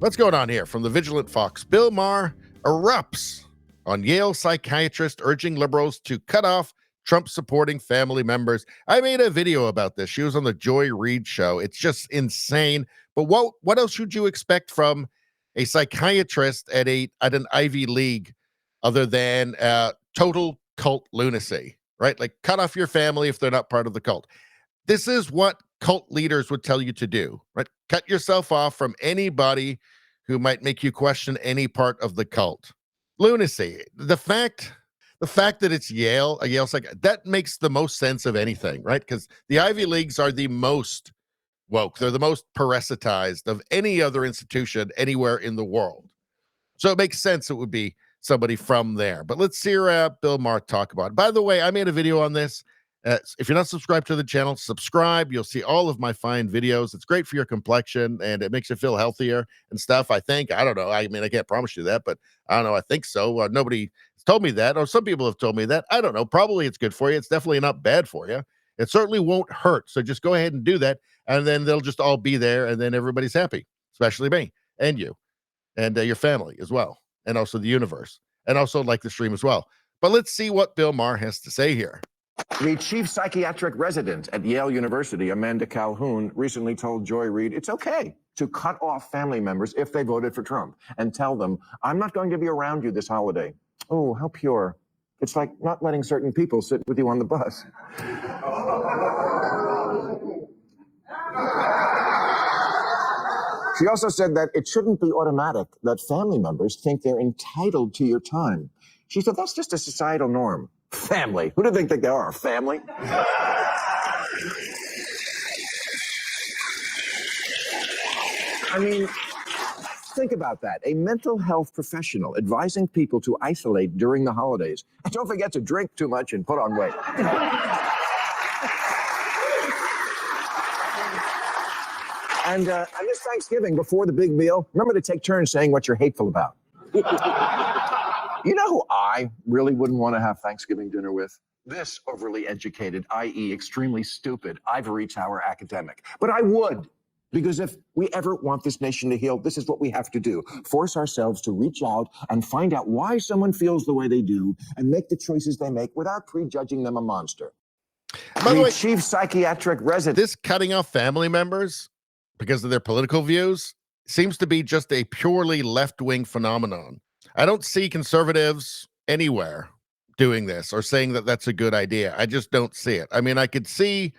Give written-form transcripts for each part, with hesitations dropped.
What's going on here? From the Vigilant Fox, Bill Maher erupts on Yale Psychiatrist urging liberals to cut off Trump-supporting family members. I made a video about this. She was on the Joy Reid show. It's just insane. But what else should you expect from a psychiatrist at an Ivy League other than total cult lunacy, right? Like, cut off your family if they're not part of the cult. This is what cult leaders would tell you to do, right? Cut yourself off from anybody who might make you question any part of the cult. Lunacy. The fact that it's Yale, that makes the most sense of anything, right? Because the Ivy Leagues are the most woke. They're the most parasitized of any other institution anywhere in the world. So it makes sense it would be somebody from there. But let's hear Bill Maher talk about it. By the way, I made a video on this. If you're not subscribed to the channel, subscribe. You'll see all of my fine videos. It's great for your complexion, and it makes you feel healthier and stuff, I think. I don't know. I mean, I can't promise you that, but I don't know. I think so. Nobody has told me that, or some people have told me that. I don't know. Probably it's good for you. It's definitely not bad for you. It certainly won't hurt. So just go ahead and do that, and then they'll just all be there, and then everybody's happy, especially me and you and your family as well, and also the universe, and also like the stream as well. But let's see what Bill Maher has to say here. The chief psychiatric resident at Yale University, Amanda Calhoun, recently told Joy Reid it's okay to cut off family members if they voted for Trump and tell them, I'm not going to be around you this holiday. Oh, how pure. It's like not letting certain people sit with you on the bus. She also said that it shouldn't be automatic that family members think they're entitled to your time. She said that's just a societal norm. Family. Who do they think they are? Family? I mean, think about that. A mental health professional advising people to isolate during the holidays. And don't forget to drink too much and put on weight. And this Thanksgiving, before the big meal, remember to take turns saying what you're hateful about. You know who I really wouldn't want to have Thanksgiving dinner with? This overly educated, i.e. extremely stupid, ivory tower academic. But I would, because if we ever want this nation to heal, this is what we have to do. Force ourselves to reach out and find out why someone feels the way they do and make the choices they make without prejudging them a monster. By the way, chief psychiatric resident. This cutting off family members because of their political views seems to be just a purely left-wing phenomenon. I don't see conservatives anywhere doing this or saying that that's a good idea. I just don't see it. I mean, I could see,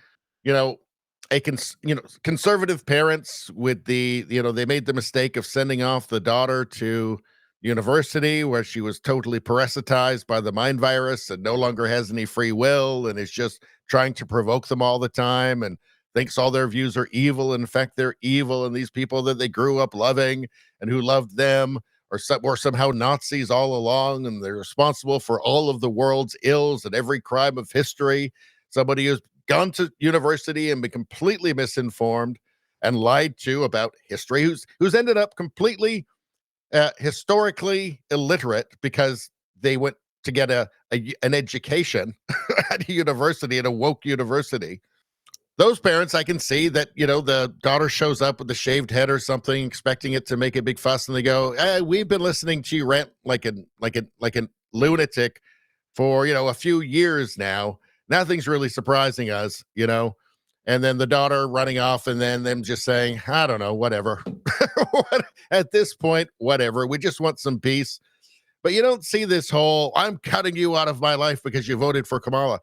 conservative parents with they made the mistake of sending off the daughter to university where she was totally parasitized by the mind virus and no longer has any free will and is just trying to provoke them all the time and thinks all their views are evil. In fact, they're evil, and these people that they grew up loving and who loved them or somehow Nazis all along, and they're responsible for all of the world's ills and every crime of history. Somebody who's gone to university and been completely misinformed and lied to about history, who's ended up completely historically illiterate because they went to get an education at a university, at a woke university. Those parents, I can see that, the daughter shows up with the shaved head or something, expecting it to make a big fuss, and they go, hey, we've been listening to you rant like a lunatic for, a few years now. Nothing's really surprising us, and then the daughter running off and then them just saying, I don't know, whatever. At this point, whatever. We just want some peace. But you don't see this whole, I'm cutting you out of my life because you voted for Kamala,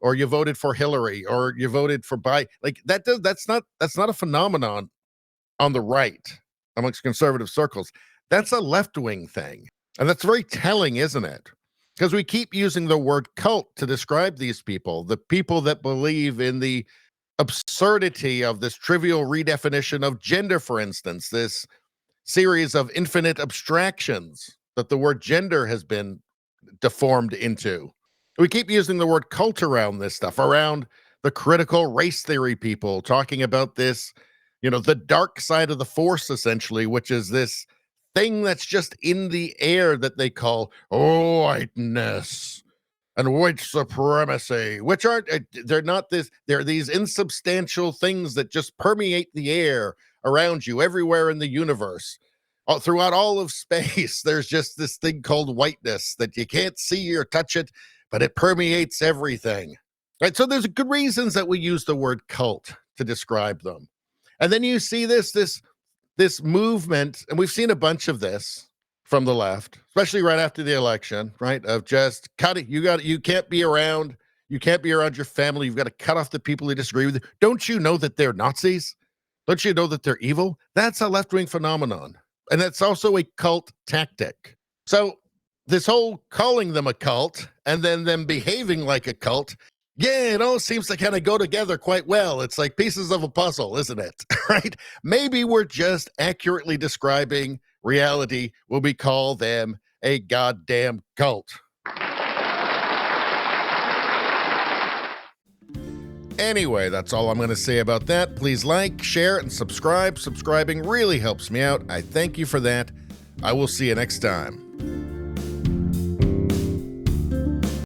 or you voted for Hillary, or you voted for Biden. Like that's not a phenomenon on the right amongst conservative circles. That's a left-wing thing. And that's very telling, isn't it? Because we keep using the word cult to describe these people, the people that believe in the absurdity of this trivial redefinition of gender, for instance, this series of infinite abstractions that the word gender has been deformed into. We keep using the word cult around this stuff, around the critical race theory people talking about this, the dark side of the force, essentially, which is this thing that's just in the air that they call whiteness and white supremacy, which they're not this, they're these insubstantial things that just permeate the air around you everywhere in the universe. Throughout all of space, there's just this thing called whiteness that you can't see or touch it, but it permeates everything. Right? So there's good reasons that we use the word cult to describe them. And then you see this movement, and we've seen a bunch of this from the left, especially right after the election, right? Of just cutting, you can't be around your family. You've got to cut off the people who disagree with you. Don't you know that they're Nazis? Don't you know that they're evil? That's a left-wing phenomenon. And that's also a cult tactic. So this whole calling them a cult and then them behaving like a cult, yeah, it all seems to kind of go together quite well. It's like pieces of a puzzle, isn't it? Right? Maybe we're just accurately describing reality when we call them a goddamn cult. Anyway, that's all I'm going to say about that. Please like, share, and subscribe. Subscribing really helps me out. I thank you for that. I will see you next time.